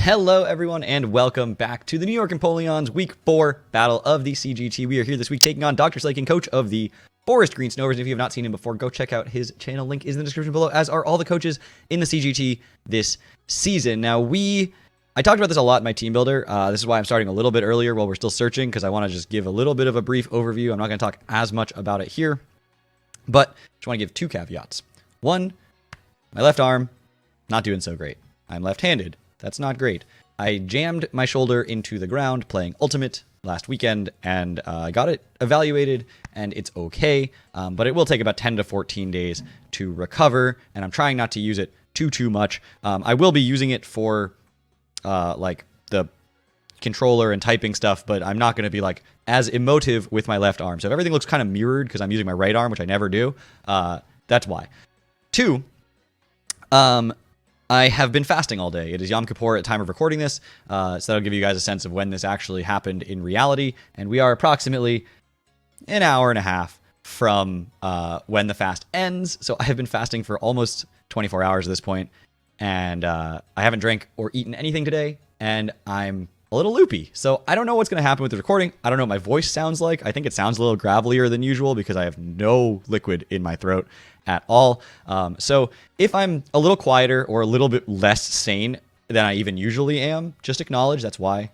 Hello, everyone, and welcome back to the New York Empoleon's Week 4 Battle of the CGT. We are here this week taking on Dr. Slaking, coach of the Forest Green Snovers. If you have not seen him before, go check out his channel. Link is in the description below, as are all the coaches in the CGT this season. Now, I talked about this a lot in my team builder. This is why I'm starting a little bit earlier while we're still searching, because I want to just give a little bit of a brief overview. I'm not going to talk as much about it here, but just want to give two caveats. One, my left arm, not doing so great. I'm left-handed. That's not great. I jammed my shoulder into the ground playing Ultimate last weekend, and I got it evaluated, and it's okay, but it will take about 10 to 14 days to recover, and I'm trying not to use it too much. I will be using it for like the controller and typing stuff, but I'm not going to be like as emotive with my left arm. So if everything looks kind of mirrored because I'm using my right arm, which I never do, that's why. Two, I have been fasting all day. It is Yom Kippur at time of recording this, so that'll give you guys a sense of when this actually happened in reality. And we are approximately an hour and a half from when the fast ends. So I have been fasting for almost 24 hours at this point, and I haven't drank or eaten anything today, and I'm a little loopy. So I don't know what's going to happen with the recording. I don't know what my voice sounds like. I think it sounds a little gravelier than usual because I have no liquid in my throat at all. So if I'm a little quieter or a little bit less sane than I even usually am, just acknowledge that's why.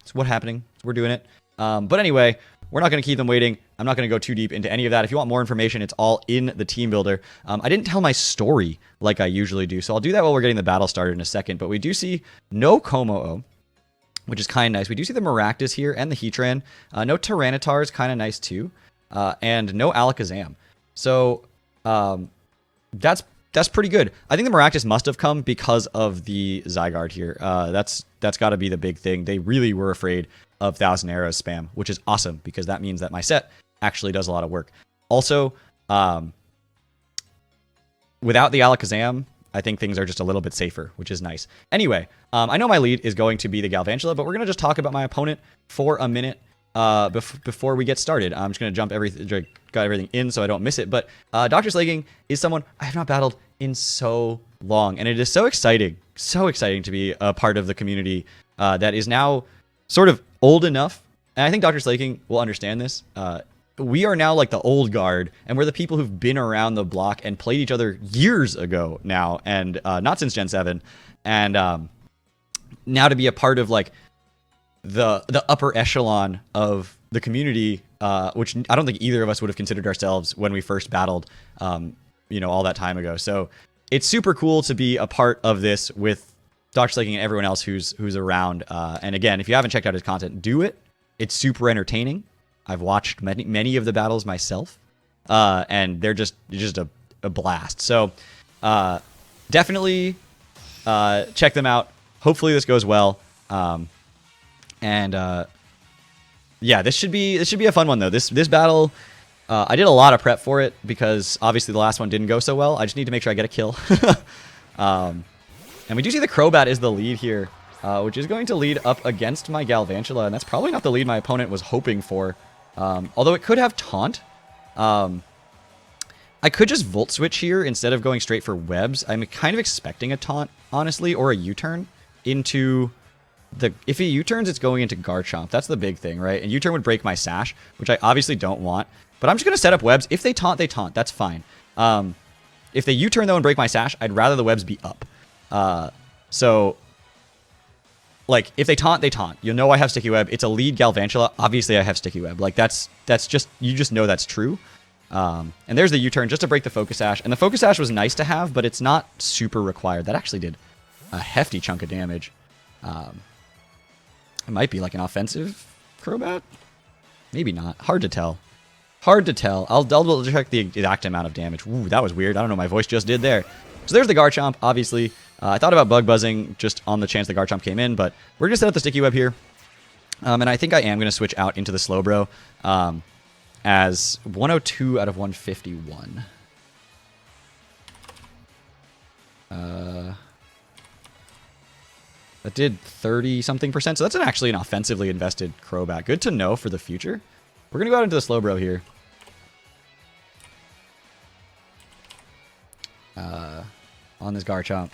It's what's happening. We're doing it. But anyway, we're not going to keep them waiting. I'm not going to go too deep into any of that. If you want more information, it's all in the team builder. I didn't tell my story like I usually do, so I'll do that while we're getting the battle started in a second. But we do see no Komo-o, which is kind of nice. We do see the Maractus here and the Heatran. No Tyranitar is kind of nice too. And no Alakazam. So that's pretty good. I think the Maractus must have come because of the Zygarde here. That's got to be the big thing. They really were afraid of Thousand Arrows spam, which is awesome because that means that my set actually does a lot of work. Also, without the Alakazam, I think things are just a little bit safer, which is nice. Anyway, I know my lead is going to be the Galvantula, but we're going to just talk about my opponent for a minute before we get started. I'm just going to got everything in so I don't miss it. But Dr. Slaking is someone I have not battled in so long, and it is so exciting to be a part of the community that is now sort of old enough. And I think Dr. Slaking will understand this. We are now like the old guard, and we're the people who've been around the block and played each other years ago now, and not since Gen 7. And now to be a part of like the upper echelon of the community, which I don't think either of us would have considered ourselves when we first battled, all that time ago. So it's super cool to be a part of this with Dr. Slaking and everyone else who's around. And again, if you haven't checked out his content, do it. It's super entertaining. I've watched many of the battles myself, and they're just a blast. So definitely check them out. Hopefully this goes well. Yeah, this should be a fun one though. This battle, I did a lot of prep for it because obviously the last one didn't go so well. I just need to make sure I get a kill. And we do see the Crobat is the lead here, which is going to lead up against my Galvantula, and that's probably not the lead my opponent was hoping for. Although it could have Taunt. I could just Volt Switch here instead of going straight for Webs. I'm kind of expecting a Taunt, honestly, or a U-turn into if he U-turns, it's going into Garchomp. That's the big thing, right? And U-turn would break my Sash, which I obviously don't want. But I'm just going to set up Webs. If they taunt, they taunt. That's fine. If they U-turn, though, and break my Sash, I'd rather the Webs be up. So, like, if they taunt, they taunt. You'll know I have Sticky Web. It's a lead Galvantula. Obviously, I have Sticky Web. Like, that's just, you just know that's true. And there's the U-turn just to break the Focus Sash. And the Focus Sash was nice to have, but it's not super required. That actually did a hefty chunk of damage. It might be like an offensive Crobat. Maybe not. Hard to tell. I'll double check the exact amount of damage. Ooh, that was weird. I don't know what my voice just did there. So there's the Garchomp, obviously. I thought about Bug Buzzing just on the chance the Garchomp came in, but we're going to set up the Sticky Web here. And I think I am going to switch out into the Slowbro as 102 out of 151. That did 30-something%, so that's actually an offensively invested Crobat. Good to know for the future. We're going to go out into the Slowbro here. On this Garchomp.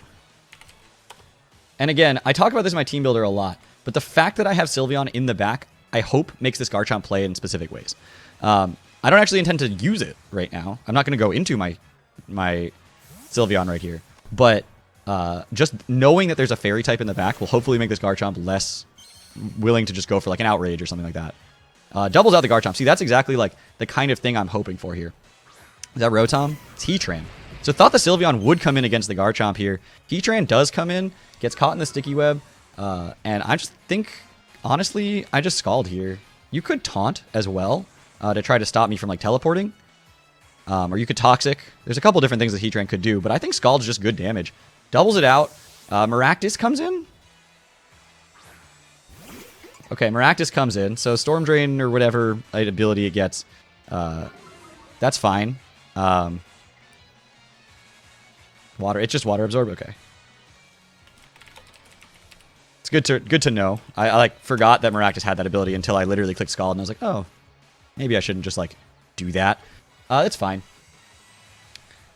And again, I talk about this in my team builder a lot, but the fact that I have Sylveon in the back, I hope makes this Garchomp play in specific ways. I don't actually intend to use it right now. I'm not going to go into my Sylveon right here. But just knowing that there's a fairy type in the back will hopefully make this Garchomp less willing to just go for like an outrage or something like that. Doubles out the Garchomp. See, that's exactly like the kind of thing I'm hoping for here. Is that Rotom? It's Heatran. So thought the Sylveon would come in against the Garchomp here. Heatran does come in, gets caught in the sticky web, and I just think, honestly, I just Scald here. You could Taunt as well to try to stop me from like teleporting. Or you could Toxic. There's a couple different things that Heatran could do, but I think Scald's just good damage. Doubles it out. Maractus comes in. Okay, Maractus comes in. So Storm Drain or whatever ability it gets, that's fine. Water. It's just Water Absorb. Okay. It's good to know. I like forgot that Maractus had that ability until I literally clicked Scald and I was like, oh, maybe I shouldn't just like do that. It's fine.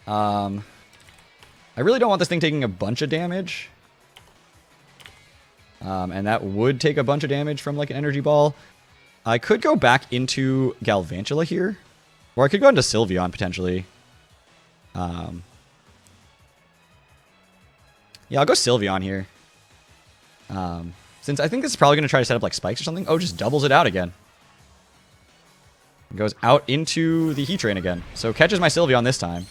I really don't want this thing taking a bunch of damage. And that would take a bunch of damage from like an Energy Ball. I could go back into Galvantula here. Or I could go into Sylveon potentially. Yeah, I'll go Sylveon here. Since I think this is probably going to try to set up like spikes or something. Oh, just doubles it out again. Goes out into the Heatran again. So catches my Sylveon this time.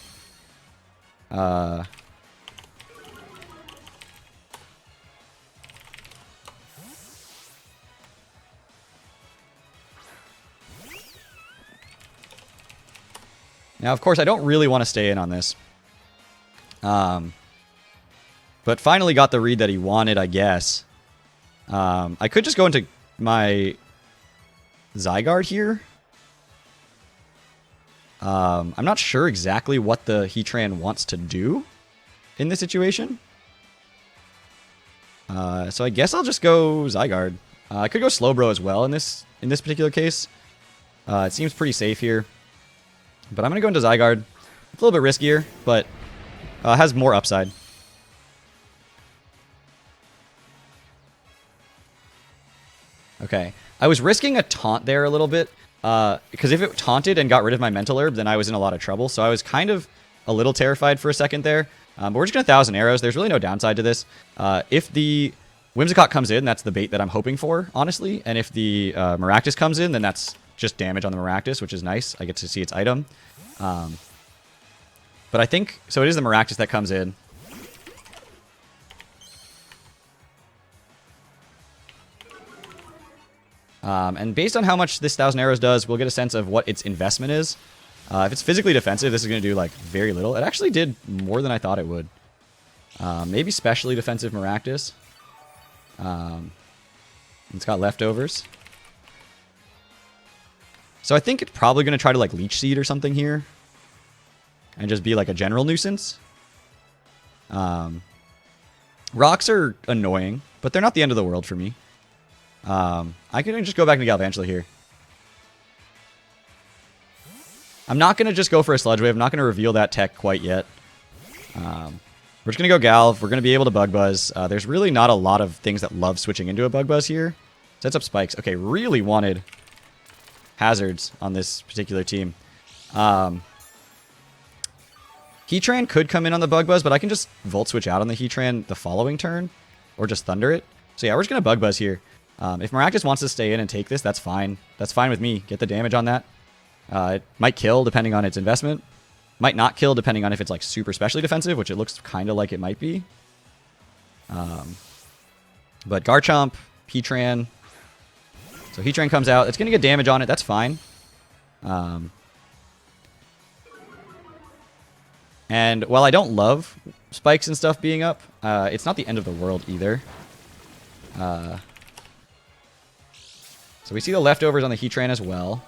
Now, of course, I don't really want to stay in on this. But finally got the read that he wanted, I guess. I could just go into my Zygarde here. I'm not sure exactly what the Heatran wants to do in this situation. So I guess I'll just go Zygarde. I could go Slowbro as well in this particular case. It seems pretty safe here. But I'm going to go into Zygarde. It's a little bit riskier, but has more upside. Okay. I was risking a taunt there a little bit. Because if it taunted and got rid of my Mental Herb, then I was in a lot of trouble. So I was kind of a little terrified for a second there. But we're just going to 1,000 Arrows. There's really no downside to this. If the Whimsicott comes in, that's the bait that I'm hoping for, honestly. And if the Maractus comes in, then that's just damage on the Maractus, which is nice. I get to see its item. But I think... So it is the Maractus that comes in. And based on how much this 1,000 Arrows does, we'll get a sense of what its investment is. If it's physically defensive, this is going to do like very little. It actually did more than I thought it would. Maybe specially defensive Maractus. It's got leftovers. So I think it's probably going to try to like Leech Seed or something here. And just be like a general nuisance. Rocks are annoying, but they're not the end of the world for me. I can just go back to Galvantula here. I'm not going to just go for a Sludge Wave. I'm not going to reveal that tech quite yet. We're just going to go Galv. We're going to be able to Bug Buzz. There's really not a lot of things that love switching into a Bug Buzz here. Sets up spikes. Okay, really wanted hazards on this particular team. Heatran could come in on the Bug Buzz, but I can just Volt Switch out on the Heatran the following turn. Or just Thunder it. So yeah, we're just going to Bug Buzz here. If Maractus wants to stay in and take this, that's fine. That's fine with me. Get the damage on that. It might kill depending on its investment. Might not kill depending on if it's like super specially defensive, which it looks kind of like it might be. But Garchomp, Heatran. So Heatran comes out. It's going to get damage on it. That's fine. And while I don't love spikes and stuff being up, it's not the end of the world either. So we see the leftovers on the Heatran as well.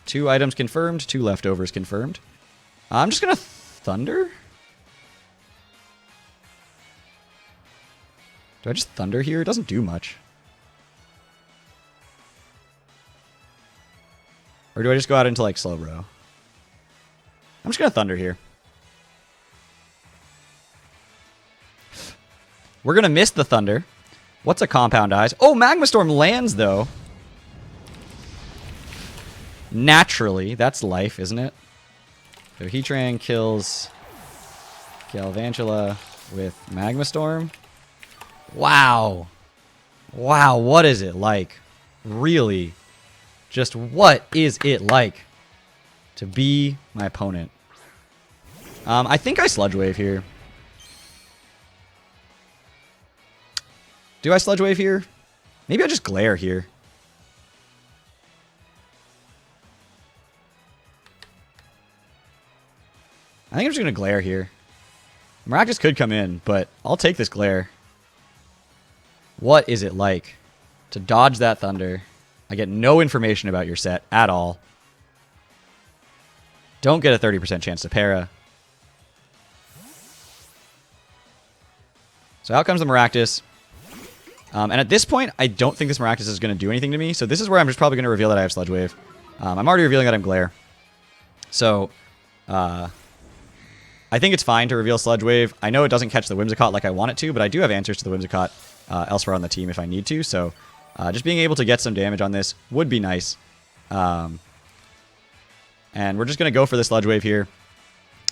2 items confirmed, 2 leftovers confirmed. I'm just going to Thunder. Do I just Thunder here? It doesn't do much. Or do I just go out into like Slowbro? I'm just going to Thunder here. We're going to miss the Thunder. What's a Compound Eyes? Oh, Magma Storm lands, though. Naturally. That's life, isn't it? So Heatran kills Galvantula with Magma Storm. Wow. Wow, what is it like? Really? Just what is it like to be my opponent? I think I Sludge Wave here. Do I Sludge Wave here? Maybe I just Glare here. I think I'm just going to Glare here. Maractus could come in, but I'll take this Glare. What is it like to dodge that Thunder? I get no information about your set at all. Don't get a 30% chance to para. So out comes the Maractus. And at this point, I don't think this Maractus is going to do anything to me. So this is where I'm just probably going to reveal that I have Sludge Wave. I'm already revealing that I'm Glare. So I think it's fine to reveal Sludge Wave. I know it doesn't catch the Whimsicott like I want it to, but I do have answers to the Whimsicott elsewhere on the team if I need to. So just being able to get some damage on this would be nice. And we're just going to go for the Sludge Wave here.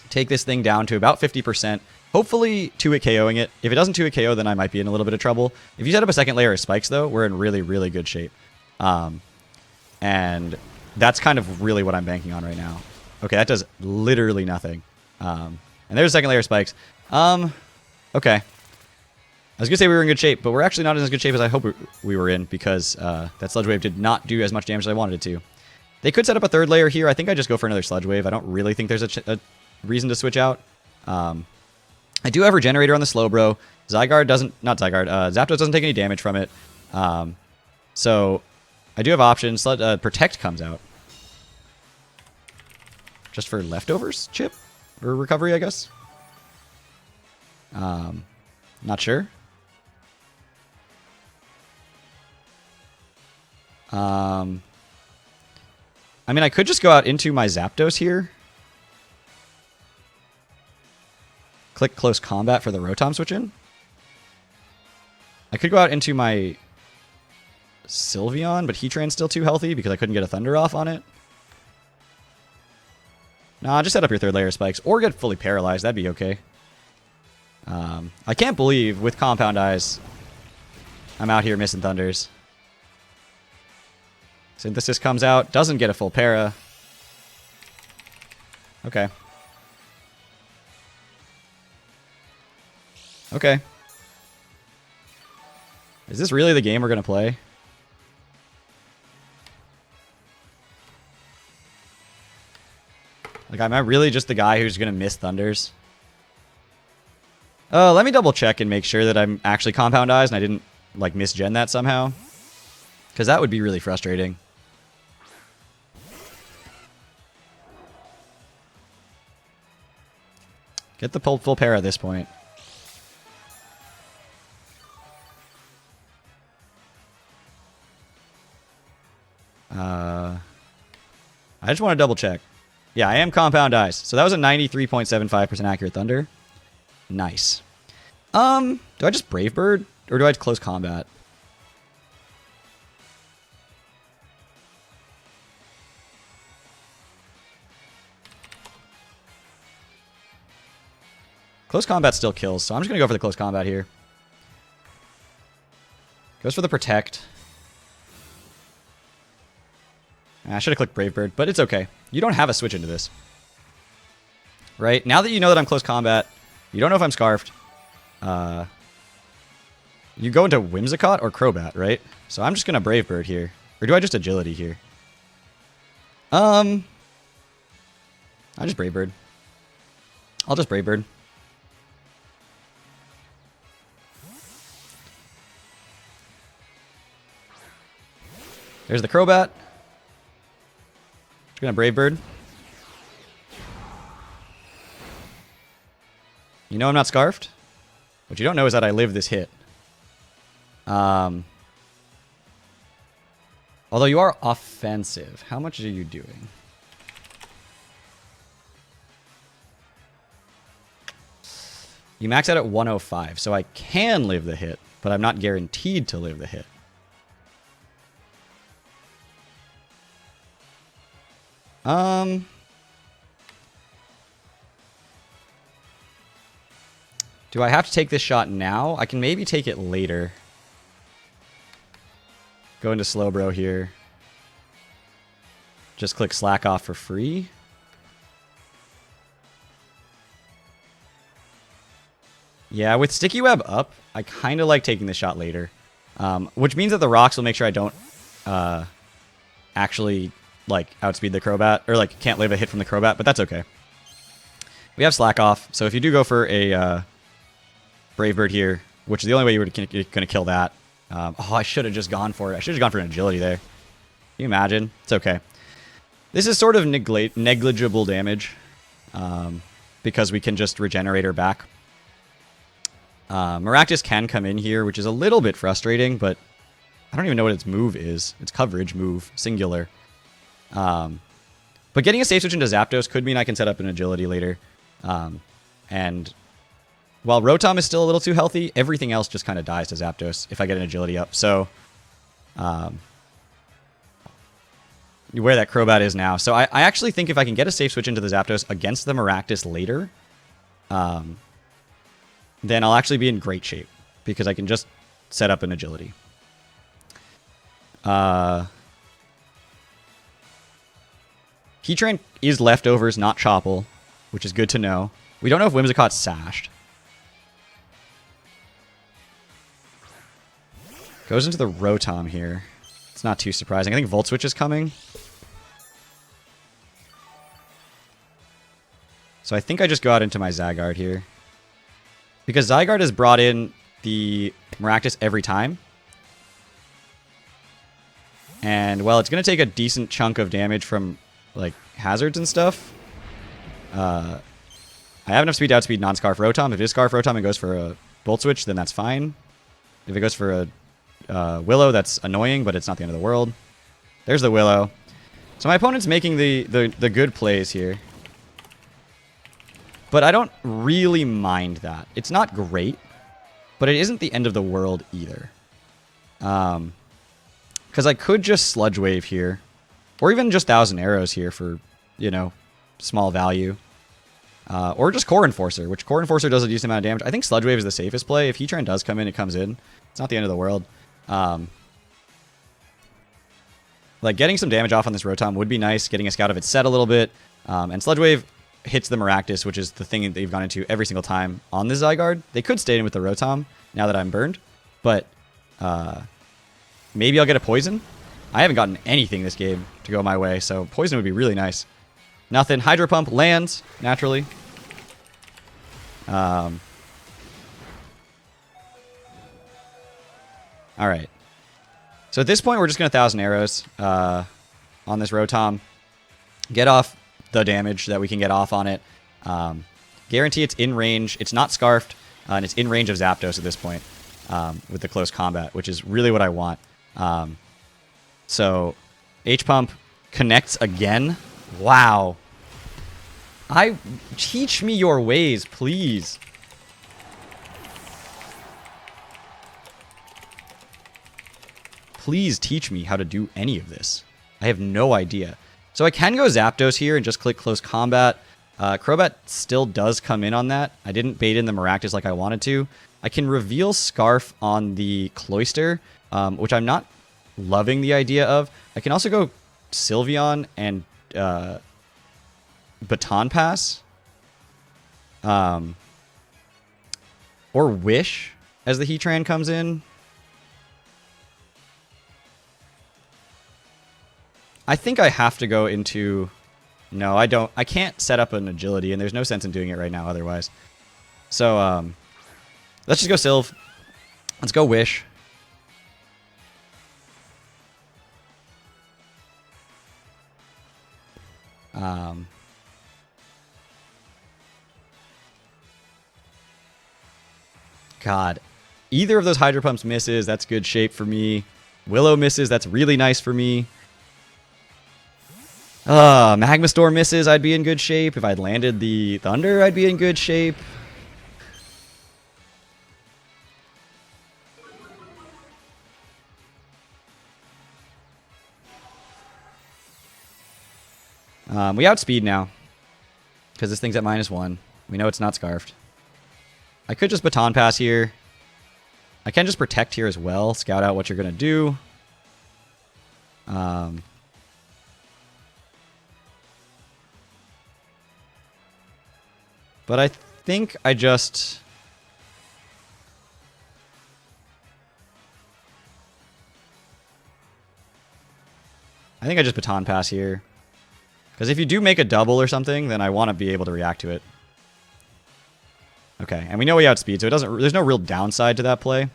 Take this thing down to about 50%. Hopefully 2-hit KOing it. If it doesn't 2-hit KO, then I might be in a little bit of trouble. If you set up a second layer of spikes, though, we're in really, really good shape. And that's kind of really what I'm banking on right now. Okay, that does literally nothing. And there's a second layer of spikes. Okay. I was going to say we were in good shape, but we're actually not in as good shape as I hope we were in because that Sludge Wave did not do as much damage as I wanted it to. They could set up a third layer here. I think I just go for another Sludge Wave. I don't really think there's a reason to switch out. I do have Regenerator on the Slowbro. Zygarde doesn't... Not Zygarde. Zapdos doesn't take any damage from it. So I do have options. Protect comes out. Just for leftovers chip? Or recovery, I guess? Not sure. I mean, I could just go out into my Zapdos here. Click Close Combat for the Rotom switch in. I could go out into my Sylveon, but Heatran's still too healthy because I couldn't get a Thunder off on it. Nah, just set up your third layer of spikes. Or get fully paralyzed. That'd be okay. I can't believe, with Compound Eyes, I'm out here missing Thunders. Synthesis comes out. Doesn't get a full para. Okay. Okay. Is this really the game we're going to play? Like, am I really just the guy who's going to miss Thunders? Let me double check and make sure that I'm actually Compound Eyes and I didn't, like, misgen that somehow. Because that would be really frustrating. Get the full para at this point. I just want to double check. Yeah, I am Compound Eyes. So that was a 93.75% accurate Thunder. Nice. Do I just Brave Bird? Or do I close combat? Close combat still kills, so I'm just going to go for the close combat here. Goes for the Protect. I should have clicked Brave Bird, but it's okay. You don't have a switch into this. Right? Now that you know that I'm close combat, you don't know if I'm Scarfed. You go into Whimsicott or Crobat, right? So I'm just going to Brave Bird here. Or do I just Agility here? I just Brave Bird. I'll just Brave Bird. There's the Crobat. Just gonna Brave Bird. You know I'm not Scarfed. What you don't know is that I live this hit. Although you are offensive. How much are you doing? You max out at 105, so I can live the hit, but I'm not guaranteed to live the hit. Do I have to take this shot now? I can maybe take it later. Go into slow bro here. Just click slack off for free. Yeah, with sticky web up, I kind of like taking the shot later. Which means that the rocks will make sure I don't actually like outspeed the Crobat, or like can't live a hit from the Crobat, but that's okay. We have slack off, so if you do go for a Brave Bird here, which is the only way you were going to kill that. Oh, I should have just gone for it. I should have gone for an agility there. Can you imagine? It's okay. This is sort of negligible damage because we can just regenerate her back. Maractus can come in here, which is a little bit frustrating, but I don't even know what its move is. It's coverage move, singular. But getting a safe switch into Zapdos could mean I can set up an agility later. And while Rotom is still a little too healthy, everything else just kind of dies to Zapdos if I get an agility up. So where that Crobat is now. So I actually think if I can get a safe switch into the Zapdos against the Maractus later, then I'll actually be in great shape because I can just set up an agility. Heatran is leftovers, not Chople, which is good to know. We don't know if Whimsicott's sashed. Goes into the Rotom here. It's not too surprising. I think Volt Switch is coming. So I think I just go out into my Zygarde here. Because Zygarde has brought in the Maractus every time. And, well, it's going to take a decent chunk of damage from, like, hazards and stuff. I have enough speed to outspeed non-Scarf Rotom. If it is Scarf Rotom and goes for a Volt Switch, then that's fine. If it goes for a Willow, that's annoying, but it's not the end of the world. There's the Willow. So my opponent's making the good plays here. But I don't really mind that. It's not great, but it isn't the end of the world either. Because I could just Sludge Wave here. Or even just Thousand Arrows here for, you know, small value. Or just Core Enforcer, which Core Enforcer does a decent amount of damage. I think Sludge Wave is the safest play. If Heatran does come in, it comes in. It's not the end of the world. Like, getting some damage off on this Rotom would be nice. Getting a Scout of its set a little bit. And Sludge Wave hits the Maractus, which is the thing that they've gone into every single time on the Zygarde. They could stay in with the Rotom now that I'm burned. But maybe I'll get a Poison. I haven't gotten anything this game to go my way, so Poison would be really nice. Nothing. Hydro Pump lands, naturally. Alright. So at this point, we're just going to 1,000 Arrows on this Rotom. Get off the damage that we can get off on it. Guarantee it's in range. It's not Scarfed, and it's in range of Zapdos at this point with the close combat, which is really what I want. So, H-Pump connects again. Wow. Teach me your ways, please. Please teach me how to do any of this. I have no idea. So I can go Zapdos here and just click Close Combat. Crobat still does come in on that. I didn't bait in the Maractus like I wanted to. I can reveal Scarf on the Cloyster, which I'm not loving the idea of. I can also go Sylveon and Baton Pass. Or Wish as the Heatran comes in. I think I have to go into... No, I don't. I can't set up an agility, and there's no sense in doing it right now otherwise. So, let's just go Sylve. Let's go Wish. God. Either of those Hydro Pumps misses, that's good shape for me. Willow misses, that's really nice for me. Magma Storm misses, I'd be in good shape. If I'd landed the Thunder, I'd be in good shape. We outspeed now. Because this thing's at -1. We know it's not scarfed. I could just baton pass here. I can just protect here as well. Scout out what you're going to do. But I think I just... baton pass here. Because if you do make a double or something, then I want to be able to react to it. Okay, and we know we outspeed, so there's no real downside to that play.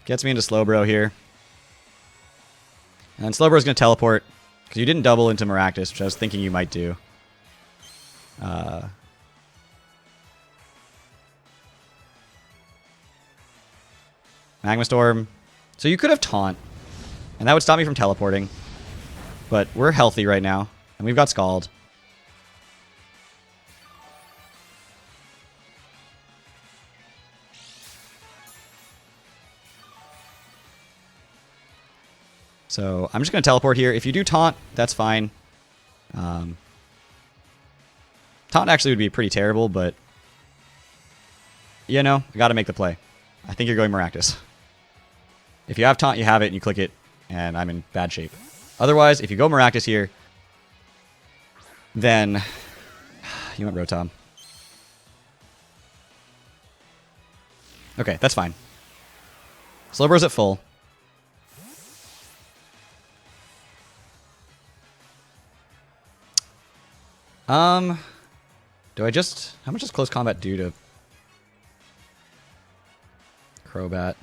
Gets me into Slowbro here. And then Slowbro's going to teleport, because you didn't double into Maractus, which I was thinking you might do. Magma Storm. So you could have Taunt, and that would stop me from teleporting. But we're healthy right now, and we've got Scald. So I'm just going to teleport here. If you do Taunt, that's fine. Taunt actually would be pretty terrible, but... you know, I got to make the play. I think you're going Maractus. If you have Taunt, you have it, and you click it, and I'm in bad shape. Otherwise, if you go Maractus here, then you went Rotom. Okay, that's fine. Slowbro's at full. Do I just... how much does close combat do to Crobat?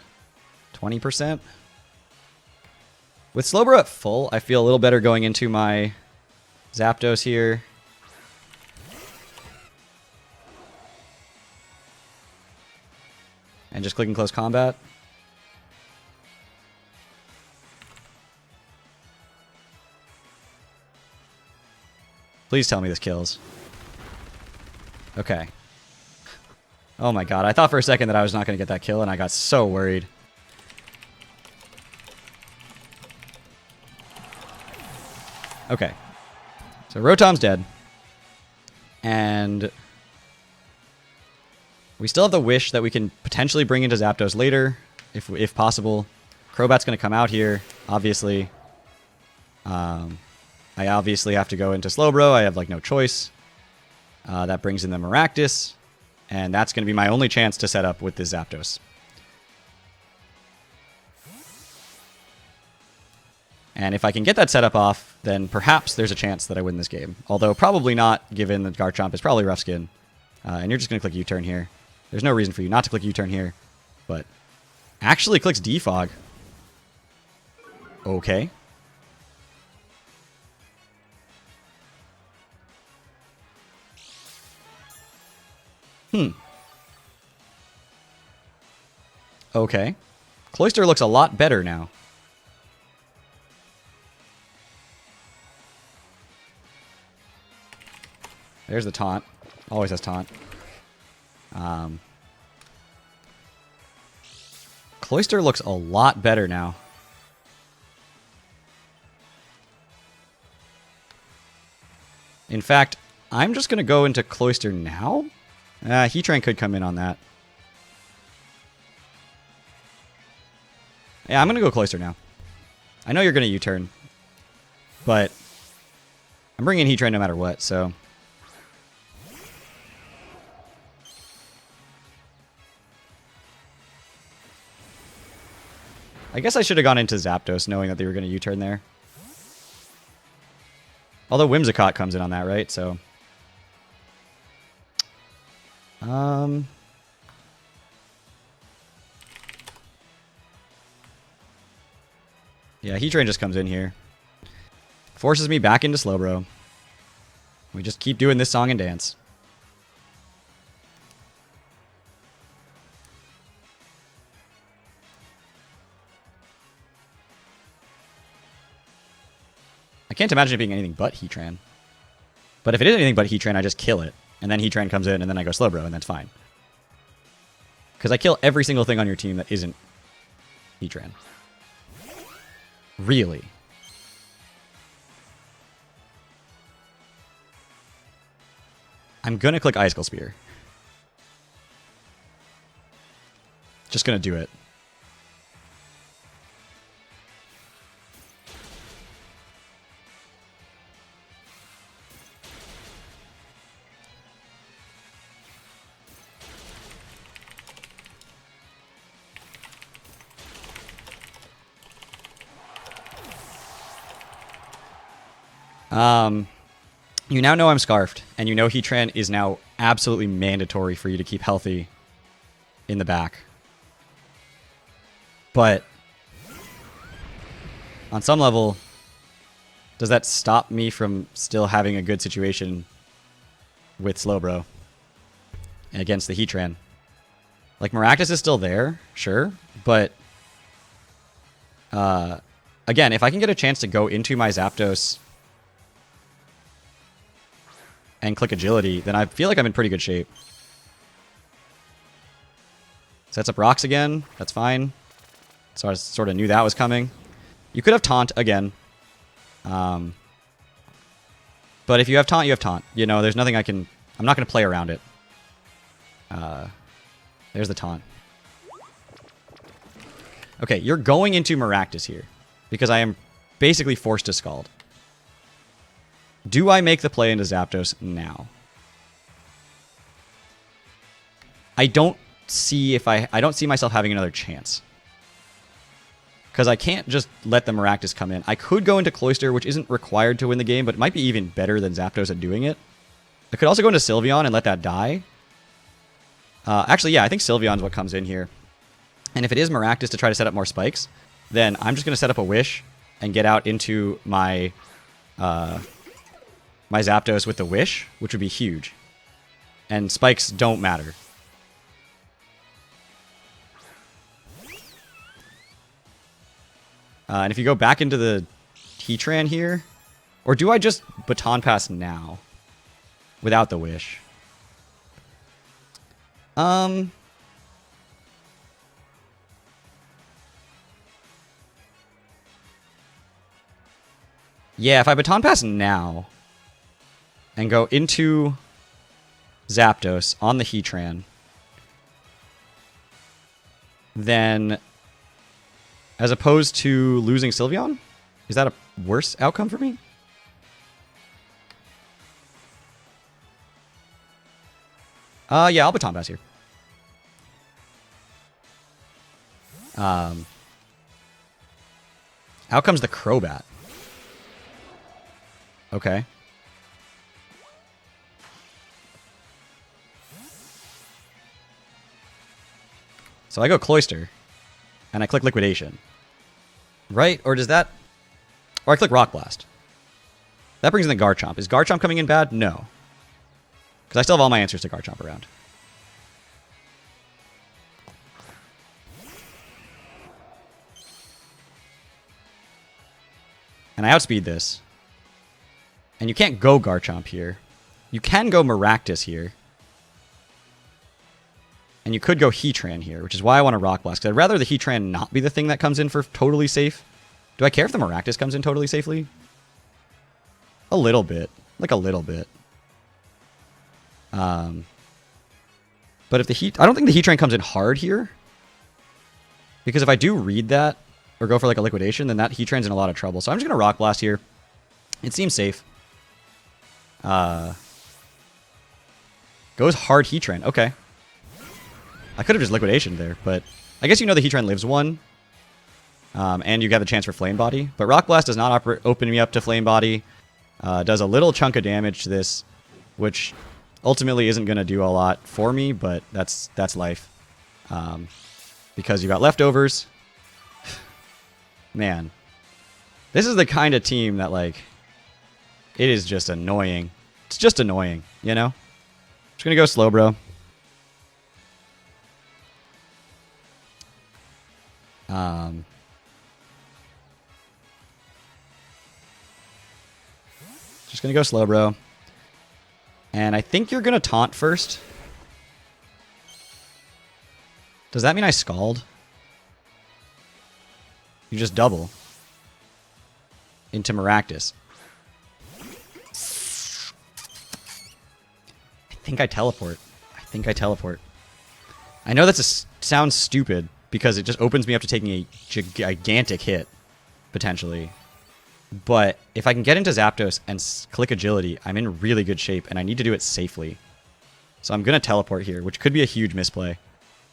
20%? With Slowbro at full, I feel a little better going into my Zapdos here. And just clicking close combat. Please tell me this kills. Okay. Oh my god, I thought for a second that I was not going to get that kill, and I got so worried. Okay. So Rotom's dead. And we still have the wish that we can potentially bring into Zapdos later, if possible. Crobat's going to come out here, obviously. I obviously have to go into Slowbro. I have, like, no choice. That brings in the Maractus. And that's going to be my only chance to set up with this Zapdos. And if I can get that setup off, then perhaps there's a chance that I win this game. Although probably not, given that Garchomp is probably Rough Skin. And you're just going to click U-turn here. There's no reason for you not to click U-turn here. But actually clicks Defog. Okay. Okay. Cloyster looks a lot better now. There's the taunt. Always has taunt. Cloyster looks a lot better now. In fact, I'm just going to go into Cloyster now. Heatran could come in on that. Yeah, I'm going to go Cloyster now. I know you're going to U-turn. But I'm bringing Heatran no matter what, so... I guess I should have gone into Zapdos knowing that they were going to U-turn there. Although Whimsicott comes in on that, right? So... yeah, Heatran just comes in here. Forces me back into Slowbro. We just keep doing this song and dance. I can't imagine it being anything but Heatran. But if it is anything but Heatran, I just kill it. And then Heatran comes in, and then I go Slowbro, and that's fine. Because I kill every single thing on your team that isn't Heatran. Really? I'm going to click Icicle Spear. Just going to do it. You now know I'm Scarfed, and you know Heatran is now absolutely mandatory for you to keep healthy in the back. But on some level, does that stop me from still having a good situation with Slowbro against the Heatran? Like, Maractus is still there, sure, but again, if I can get a chance to go into my Zapdos and click Agility, then I feel like I'm in pretty good shape. Sets up rocks again. That's fine. So I sort of knew that was coming. You could have Taunt again. But if you have Taunt, you have Taunt. You know, there's nothing I can... I'm not going to play around it. There's the Taunt. Okay, you're going into Maractus here. Because I am basically forced to Scald. Do I make the play into Zapdos now? I don't see myself having another chance. Because I can't just let the Maractus come in. I could go into Cloyster, which isn't required to win the game, but it might be even better than Zapdos at doing it. I could also go into Sylveon and let that die. Actually, yeah, I think Sylveon's what comes in here. And if it is Maractus to try to set up more spikes, then I'm just going to set up a Wish and get out into my... my Zapdos with the Wish, which would be huge. And spikes don't matter. And if you go back into the Heatran here, or do I just Baton Pass now without the Wish? Yeah, if I Baton Pass now and go into Zapdos on the Heatran, then as opposed to losing Sylveon, is that a worse outcome for me? Yeah, I'll Baton Pass here. Out comes the Crobat. Okay. So I go Cloyster, and I click Liquidation. Right? Or does that... Or I click Rock Blast. That brings in the Garchomp. Is Garchomp coming in bad? No. Because I still have all my answers to Garchomp around. And I outspeed this. And you can't go Garchomp here. You can go Maractus here. And you could go Heatran here, which is why I want to Rock Blast. Because I'd rather the Heatran not be the thing that comes in for totally safe. Do I care if the Maractus comes in totally safely? A little bit. Like a little bit. But if the I don't think the Heatran comes in hard here. Because if I do read that, or go for like a Liquidation, then that Heatran's in a lot of trouble. So I'm just going to Rock Blast here. It seems safe. Goes hard Heatran. Okay. I could have just Liquidation there, but I guess you know the Heatran lives one. And you got the chance for Flame Body. But Rock Blast does not open me up to Flame Body. Does a little chunk of damage to this, which ultimately isn't going to do a lot for me, but that's life. Because you got leftovers. Man. This is the kind of team that, like, it is just annoying. It's just annoying, you know? Just going to go slow, bro. Just going to go slow, bro. And I think you're going to taunt first. Does that mean I Scald? You just double into Maractus. I think I teleport. I think I teleport. I know that's sounds stupid because it just opens me up to taking a gigantic hit, potentially. But if I can get into Zapdos and click Agility, I'm in really good shape, and I need to do it safely. So I'm going to teleport here, which could be a huge misplay.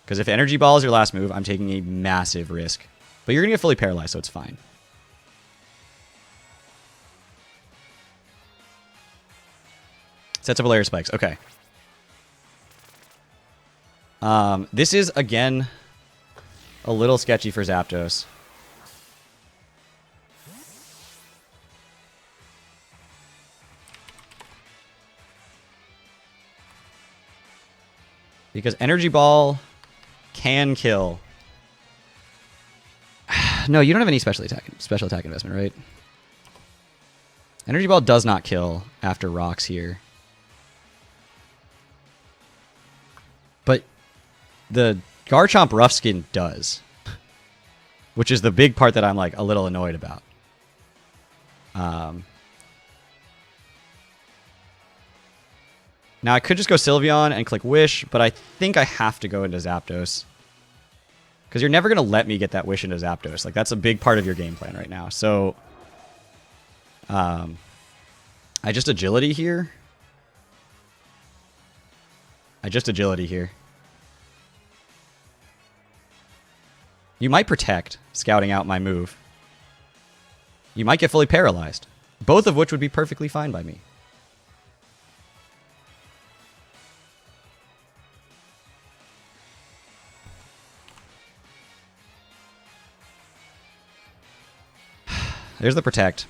Because if Energy Ball is your last move, I'm taking a massive risk. But you're going to get fully paralyzed, so it's fine. Sets up a layer of spikes. Okay. This is, again, a little sketchy for Zapdos. Because Energy Ball can kill. No, you don't have any special attack investment, right? Energy Ball does not kill after rocks here. But the Garchomp Rough Skin does. Which is the big part that I'm like a little annoyed about. Now I could just go Sylveon and click Wish, but I think I have to go into Zapdos. Because you're never going to let me get that Wish into Zapdos. Like, that's a big part of your game plan right now. So, I just Agility here. You might Protect, scouting out my move. You might get fully paralyzed. Both of which would be perfectly fine by me. There's the Protect.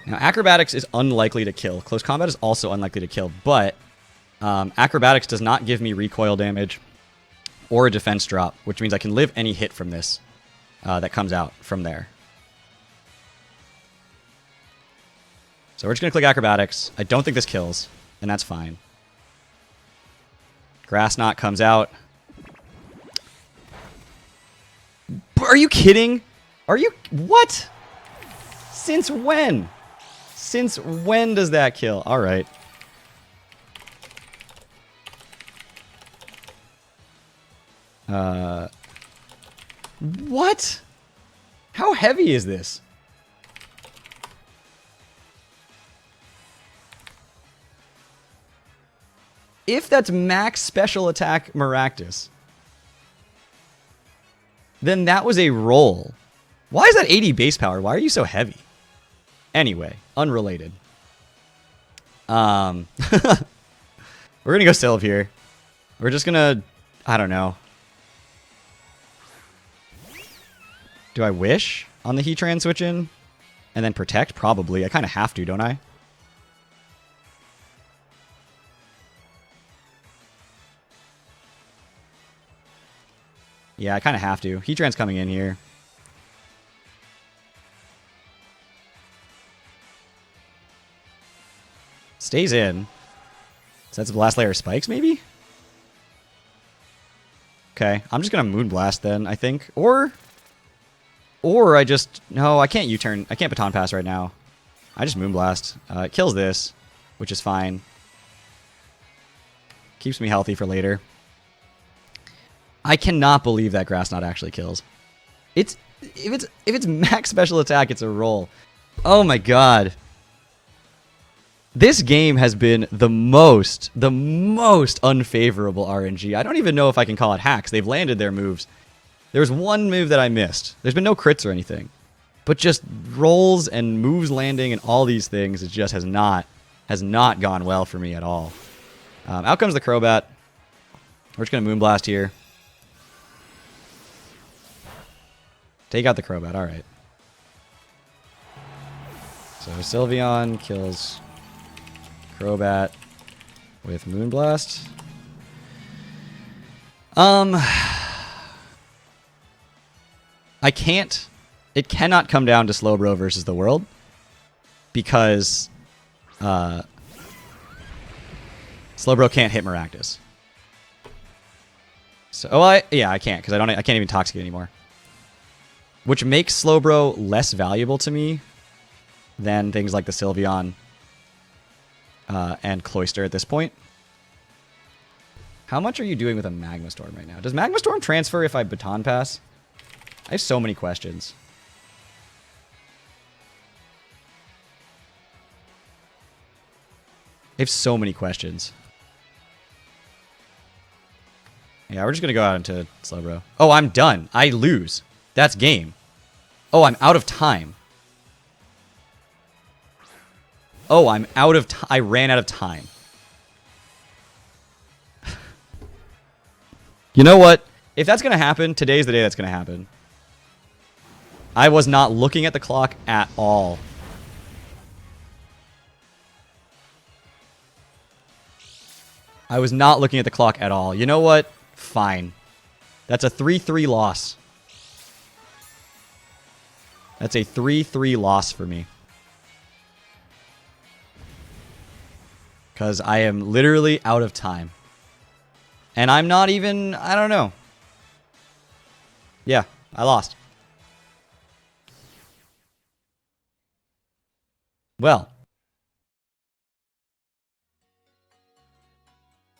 Now, Acrobatics is unlikely to kill. Close Combat is also unlikely to kill, but Acrobatics does not give me recoil damage or a defense drop, which means I can live any hit from this that comes out from there. So we're just going to click Acrobatics. I don't think this kills, and that's fine. Grass Knot comes out. Are you kidding? Are you... What? Since when? Since when does that kill? All right. What? How heavy is this? If that's max special attack Maractus, then that was a roll. Why is that 80 base power? Why are you so heavy? Anyway, unrelated. We're gonna go Sylve here. We're just gonna, I don't know. Do I Wish on the Heatran switch in? And then Protect? Probably. I kind of have to, don't I? Yeah, I kind of have to. Heatran's coming in here. Stays in. So that's the last layer of spikes, maybe? Okay, I'm just going to Moonblast then, I think. Or I just... No, I can't U-turn. I can't Baton Pass right now. I just Moonblast. It kills this, which is fine. Keeps me healthy for later. I cannot believe that Grass Knot actually kills. If it's max special attack, it's a roll. Oh my god. This game has been the most unfavorable RNG. I don't even know if I can call it hacks. They've landed their moves. There was one move that I missed. There's been no crits or anything. But just rolls and moves landing and all these things, it just has not gone well for me at all. Out comes the Crobat. We're just going to Moonblast here. Take out the Crobat, alright. So Sylveon kills Crobat with Moonblast. I can't... It cannot come down to Slowbro versus the world. Because... Slowbro can't hit Maractus. So, I can't, because I can't even Toxicate anymore. which makes Slowbro less valuable to me than things like the Sylveon and Cloyster at this point. How much are you doing with a Magma Storm right now? Does Magma Storm transfer if I Baton Pass? I have so many questions. I have so many questions. Yeah, we're just going to go out into Slowbro. Oh, I'm done. I lose. That's game. Oh, I'm out of time. Oh, I'm out of time. I ran out of time. You know what? If that's going to happen, today's the day that's going to happen. I was not looking at the clock at all. I was not looking at the clock at all. You know what? Fine. That's a 3-3 loss. That's a 3-3 loss for me. Because I am literally out of time. And I'm not even... I don't know. Yeah, I lost. Well.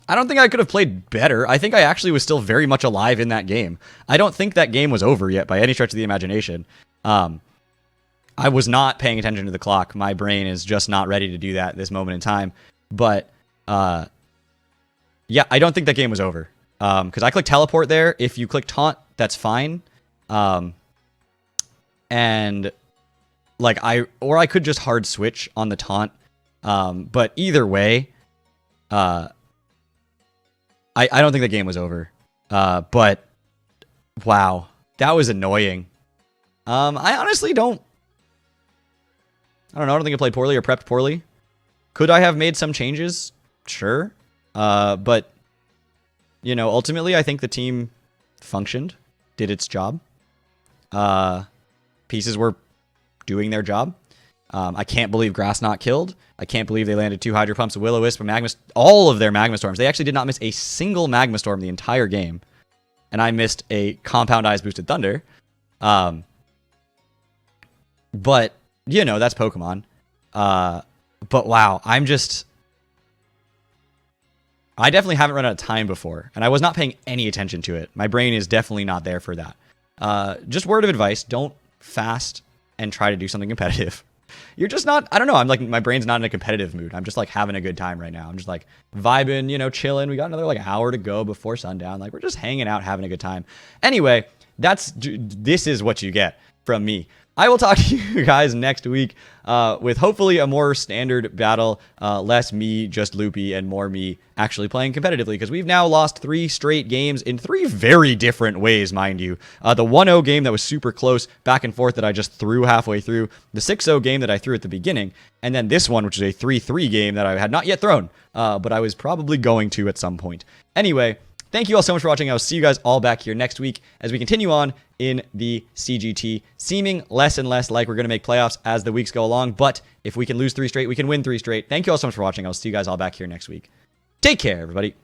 I don't think I could have played better. I think I actually was still very much alive in that game. I don't think that game was over yet by any stretch of the imagination. I was not paying attention to the clock. My brain is just not ready to do that at this moment in time. But, yeah, I don't think that game was over. Because I clicked teleport there. If you click taunt, that's fine. And, like, I could just hard switch on the taunt. But either way, I don't think the game was over. But, wow, that was annoying. I honestly don't... I don't know. I don't think I played poorly or prepped poorly. Could I have made some changes? Sure. But, you know, ultimately, I think the team functioned, did its job. Pieces were doing their job. I can't believe Grass not killed. I can't believe they landed 2 Hydro Pumps, a Will-O-Wisp, all of their Magma Storms. They actually did not miss a single Magma Storm the entire game. And I missed a Compound Eyes Boosted Thunder. But, you know, that's Pokemon. But wow, I definitely haven't run out of time before. And I was not paying any attention to it. My brain is definitely not there for that. Just word of advice, don't fast and try to do something competitive. You're just not, I don't know, I'm like, my brain's not in a competitive mood. I'm just like having a good time right now. I'm just like vibing, you know, chilling. We got another like hour to go before sundown. Like we're just hanging out, having a good time. Anyway, this is what you get from me. I will talk to you guys next week with hopefully a more standard battle, less me just loopy and more me actually playing competitively, because we've now lost 3 straight games in 3 very different ways, mind you. The 1-0 game that was super close, back and forth, that I just threw halfway through, the 6-0 game that I threw at the beginning, and then this one, which is a 3-3 game that I had not yet thrown, but I was probably going to at some point. Anyway, thank you all so much for watching. I'll see you guys all back here next week as we continue on in the CGT, seeming less and less like we're going to make playoffs as the weeks go along. But if we can lose 3 straight, we can win 3 straight. Thank you all so much for watching. I'll see you guys all back here next week. Take care, everybody.